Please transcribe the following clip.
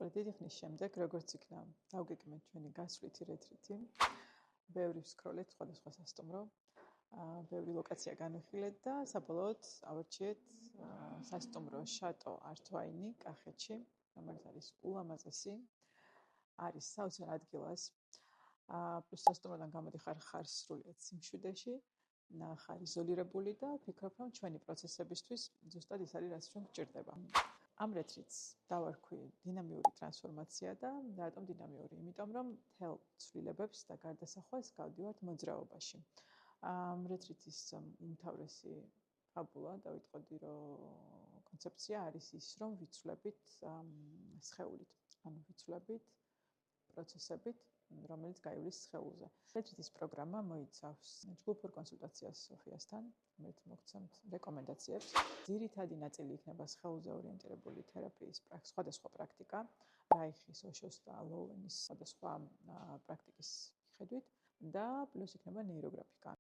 დიდი ხნის შემდეგ, როგორც იქნა დავგეგმეთ ჩვენი გასვლითი რეტრიტი, ბევრი ვსკროლეთ სხვადასხვა სასტუმრო, ბევრი ლოკაცია განვიხილეთ და საბოლოოდ ავარჩიეთ სასტუმრო შატო ართვაინი კახეთში, რომელიც არის ულამაზესი, არის საოცარ ადგილას. პლუს სასტუმროდან გამოდიხარ ხარ სრულიად სიმშვიდეში, ხარ იზოლირებული და ვფიქრობ, რომ ჩვენი პროცესებისთვის ზუსტად ის არის, რაც ჩვენ გვჭირდება. ამ რეტრიტს დავარქვი დინამიური ტრანსფორმაცია და რატომ დინამიური? იმიტომ რომ მთელ ცვლილებებს და გარდასახვას გავდივართ მოძრაობაში. ამ რეტრიტის უმთავრესი ფაბულა, დავიტყოდი, რომ კონცეფცია არის ის, რომ ვიცვლებით სხეულით, ანუ ვიცვლებით პროცესებით, რომელიც გაივლის სხეულზე. რეტრიტის პროგრამა მოიცავს ჯგუფურ კონსულტაციას სოფიასთან, რომელიც მოგცემთ რეკომენდაციებს. ძირითადი ნაწილი იქნება სხეულზე ორიენტირებული თერაპიის სხვადასხვა პრაქტიკა, რაიხის, ოშოს და ლოუენის სხვადასხვა პრაქტიკის მიხედვით და პლუს იქნება ნეიროგრაფიკა.